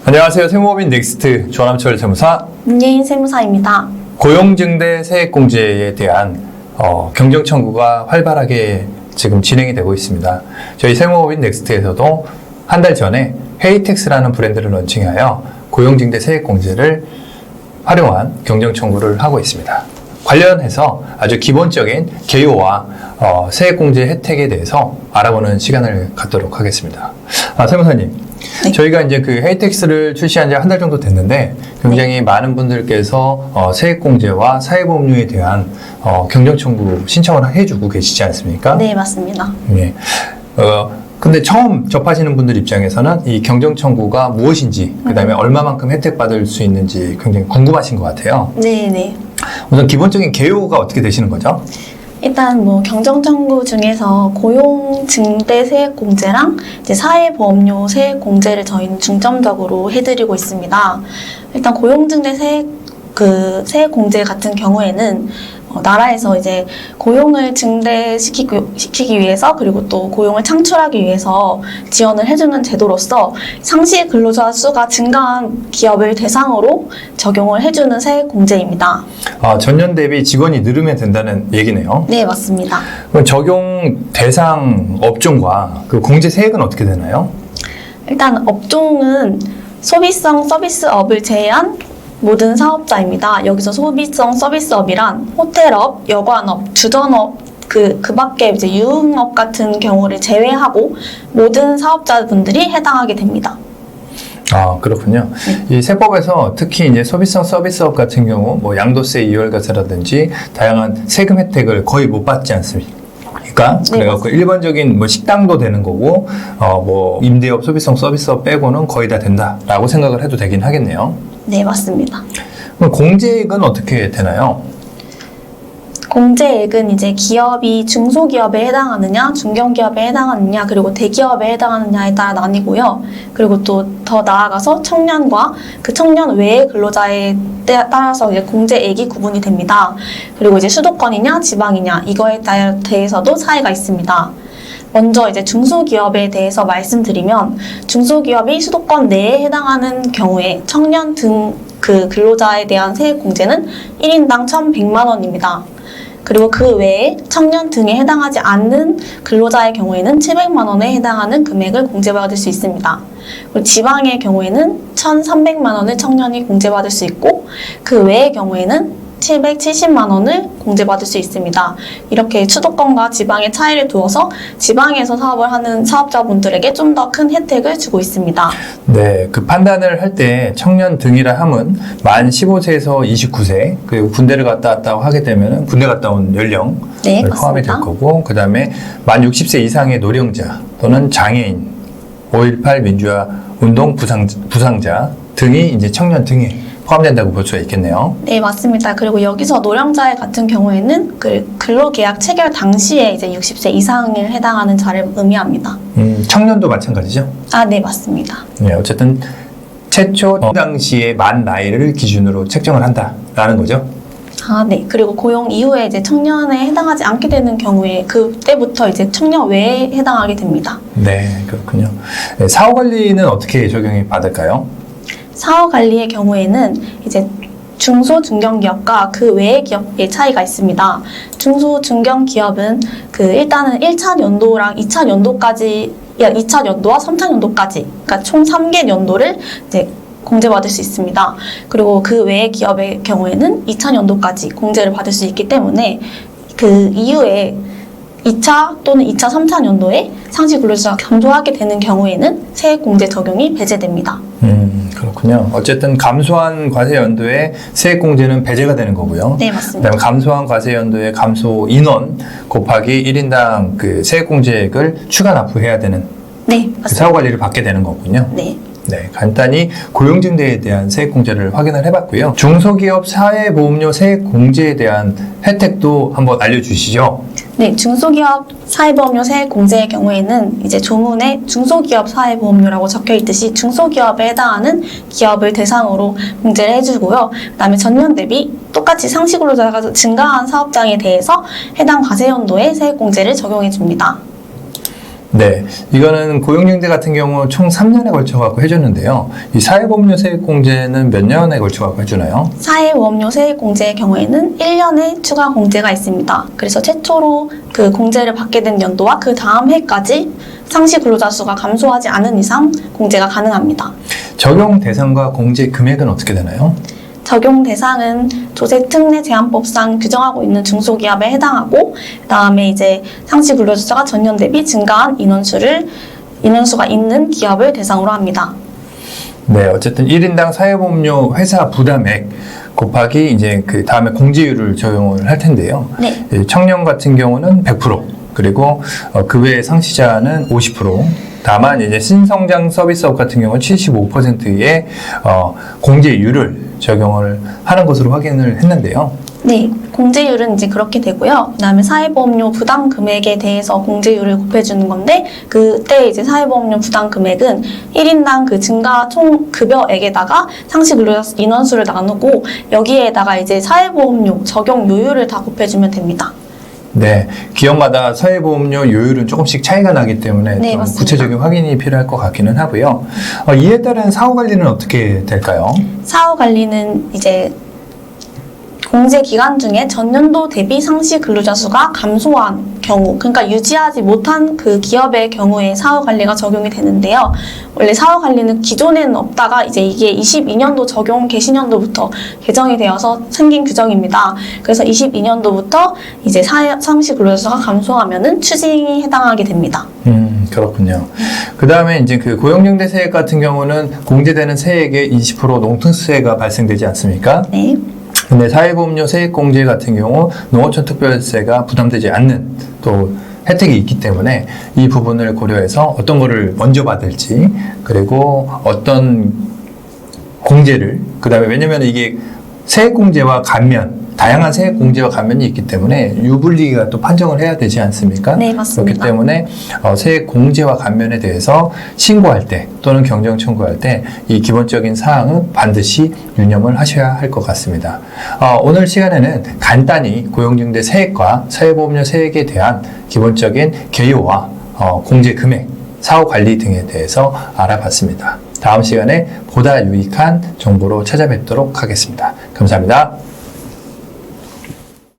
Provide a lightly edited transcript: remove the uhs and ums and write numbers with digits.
안녕하세요. 세무법인 넥스트 조남철 세무사 문예인 세무사입니다. 고용증대 세액공제에 대한 경정 청구가 활발하게 지금 진행이 되고 있습니다. 저희 세무법인 넥스트에서도 한 달 전에 헤이텍스라는 브랜드를 런칭하여 고용증대 세액공제를 활용한 경정 청구를 하고 있습니다. 관련해서 아주 기본적인 개요와 세액공제 혜택에 대해서 알아보는 시간을 갖도록 하겠습니다. 세무사님, 네. 저희가 이제 그 헤이텍스를 출시한 지 한 달 정도 됐는데 굉장히 많은 분들께서 세액공제와 사회보험료에 대한 경정 청구 신청을 해주고 계시지 않습니까? 네, 맞습니다. 예. 근데 처음 접하시는 분들 입장에서는 이 경정 청구가 무엇인지, 그 다음에 얼마만큼 혜택 받을 수 있는지 굉장히 궁금하신 것 같아요. 네. 우선 기본적인 개요가 어떻게 되시는 거죠? 일단 경정 청구 중에서 고용 증대 세액 공제랑 이제 사회보험료 세액 공제를 저희는 중점적으로 해드리고 있습니다. 일단 고용 증대 세액 공제 같은 경우에는 나라에서 이제 고용을 증대시키기 위해서, 그리고 또 고용을 창출하기 위해서 지원을 해주는 제도로서 상시 근로자 수가 증가한 기업을 대상으로 적용을 해주는 세액 공제입니다. 전년 대비 직원이 늘으면 된다는 얘기네요. 네, 맞습니다. 그럼 적용 대상 업종과 그 공제 세액은 어떻게 되나요? 일단 업종은 소비성 서비스업을 제외한 모든 사업자입니다. 여기서 소비성 서비스업이란 호텔업, 여관업, 주전업, 그 밖에 이제 유흥업 같은 경우를 제외하고 모든 사업자분들이 해당하게 됩니다. 그렇군요. 이 세법에서 특히 이제 소비성 서비스업 같은 경우 양도세 이월과세라든지 다양한 세금 혜택을 거의 못 받지 않습니까? 네, 그래갖고 일반적인 식당도 되는 거고, 임대업, 소비성 서비스업 빼고는 거의 다 된다라고 생각을 해도 되긴 하겠네요. 네, 맞습니다. 그럼 공제액은 어떻게 되나요? 공제액은 이제 기업이 중소기업에 해당하느냐, 중견기업에 해당하느냐, 그리고 대기업에 해당하느냐에 따라 나뉘고요. 그리고 또 더 나아가서 청년과 그 청년 외의 근로자에 따라서 이제 공제액이 구분이 됩니다. 그리고 이제 수도권이냐, 지방이냐, 이거에 대해서도 차이가 있습니다. 먼저 이제 중소기업에 대해서 말씀드리면, 중소기업이 수도권 내에 해당하는 경우에 청년 등 그 근로자에 대한 세액 공제는 1인당 1,100만 원입니다. 그리고 그 외에 청년 등에 해당하지 않는 근로자의 경우에는 700만 원에 해당하는 금액을 공제받을 수 있습니다. 그리고 지방의 경우에는 1,300만 원을 청년이 공제받을 수 있고, 그 외의 경우에는 770만 원을 공제받을 수 있습니다. 이렇게 수도권과 지방의 차이를 두어서 지방에서 사업을 하는 사업자분들에게 좀 더 큰 혜택을 주고 있습니다. 네, 그 판단을 할 때 청년 등이라 함은 만 15세에서 29세, 그리고 군대를 갔다 왔다고 하게 되면 군대 갔다 온 연령 네, 포함이 될 거고, 그 다음에 만 60세 이상의 노령자 또는 장애인, 5.18 민주화 운동 부상자 등이 이제 청년 등에 포함된다고 볼 수가 있겠네요. 네, 맞습니다. 그리고 여기서 노령자 같은 경우에는 그 근로계약 체결 당시에 이제 60세 이상을 해당하는 자를 의미합니다. 청년도 마찬가지죠? 네, 맞습니다. 네, 어쨌든 최초 당시의 만 나이를 기준으로 책정을 한다라는 거죠. 네. 그리고 고용 이후에 이제 청년에 해당하지 않게 되는 경우에 그때부터 이제 청년 외에 해당하게 됩니다. 네, 그렇군요. 네, 사후 관리는 어떻게 적용이 받을까요? 사후 관리의 경우에는 이제 중소 중견기업과 그 외의 기업의 차이가 있습니다. 중소 중견기업은 일단은 1차 연도랑 2차 연도까지, 2차 연도와 3차 연도까지, 그러니까 총 3개 연도를 이제 공제받을 수 있습니다. 그리고 그 외의 기업의 경우에는 2차 연도까지 공제를 받을 수 있기 때문에 그 이후에 2차 또는 2차, 3차 연도에 상시 근로자가 감소하게 되는 경우에는 세액 공제 적용이 배제됩니다. 그렇군요. 어쨌든 감소한 과세 연도에 세액 공제는 배제가 되는 거고요. 네, 맞습니다. 그다음에 감소한 과세 연도의 감소 인원 곱하기 1인당 그 세액 공제액을 추가 납부해야 되는 네, 맞습니다. 그 사후 관리를 받게 되는 거군요. 네. 네, 간단히 고용증대에 대한 세액 공제를 확인을 해봤고요. 중소기업 사회보험료 세액 공제에 대한 혜택도 한번 알려주시죠. 네, 중소기업 사회보험료 세액 공제의 경우에는 이제 조문에 중소기업 사회보험료라고 적혀 있듯이 중소기업에 해당하는 기업을 대상으로 공제를 해주고요. 그다음에 전년 대비 똑같이 상시 근로자가 증가한 사업장에 대해서 해당 과세 연도에 세액 공제를 적용해 줍니다. 네, 이거는 고용중대 같은 경우 총 3년에 걸쳐 갖고 해줬는데요. 이 사회보험료 세액공제는 몇 년에 걸쳐 갖고 해주나요? 사회보험료 세액공제의 경우에는 1년의 추가 공제가 있습니다. 그래서 최초로 그 공제를 받게 된 연도와 그 다음 해까지 상시 근로자 수가 감소하지 않은 이상 공제가 가능합니다. 적용 대상과 공제 금액은 어떻게 되나요? 적용 대상은 조세특례제한법상 규정하고 있는 중소기업에 해당하고, 그다음에 이제 상시 근로자 수가 전년 대비 증가한 인원수가 있는 기업을 대상으로 합니다. 네, 어쨌든 1인당 사회보험료 회사 부담액 곱하기 이제 그 다음에 공제율을 적용을 할 텐데요. 네. 청년 같은 경우는 100%, 그리고 그 외의 상시자는 50%. 다만 이제 신성장 서비스업 같은 경우는 75%의 공제율을 적용을 하는 것으로 확인을 했는데요. 네, 공제율은 이제 그렇게 되고요. 그다음에 사회보험료 부담 금액에 대해서 공제율을 곱해주는 건데, 그때 이제 사회보험료 부담 금액은 1인당 그 증가 총 급여액에다가 상시 근로자 인원수를 나누고 여기에다가 이제 사회보험료 적용 요율을 다 곱해주면 됩니다. 네, 기업마다 사회보험료 요율은 조금씩 차이가 나기 때문에 네, 좀 맞습니다. 구체적인 확인이 필요할 것 같기는 하고요. 이에 따른 사후관리는 어떻게 될까요? 사후관리는 이제 공제 기간 중에 전년도 대비 상시 근로자 수가 감소한 경우, 그러니까 유지하지 못한 그 기업의 경우에 사후관리가 적용이 되는데요. 원래 사후관리는 기존에는 없다가 이제 이게 22년도 적용 개시년도부터 개정이 되어서 생긴 규정입니다. 그래서 22년도부터 이제 상시 근로자 수가 감소하면은 추징이 해당하게 됩니다. 그렇군요. 그 다음에 이제 그 고용중대 세액 같은 경우는 공제되는 세액의 20% 농특세가 발생되지 않습니까? 네. 근데 사회보험료 세액공제 같은 경우 농어촌 특별세가 부담되지 않는 또 혜택이 있기 때문에 이 부분을 고려해서 어떤 거를 먼저 받을지, 그리고 어떤 공제를, 그 다음에 왜냐면 이게 세액공제와 감면, 다양한 세액공제와 감면이 있기 때문에 유불리가 또 판정을 해야 되지 않습니까? 네, 맞습니다. 그렇기 때문에 세액공제와 감면에 대해서 신고할 때 또는 경정 청구할 때 이 기본적인 사항은 반드시 유념을 하셔야 할 것 같습니다. 오늘 시간에는 간단히 고용중대 세액과 사회보험료 세액에 대한 기본적인 개요와 공제 금액, 사후 관리 등에 대해서 알아봤습니다. 다음 시간에 보다 유익한 정보로 찾아뵙도록 하겠습니다. 감사합니다.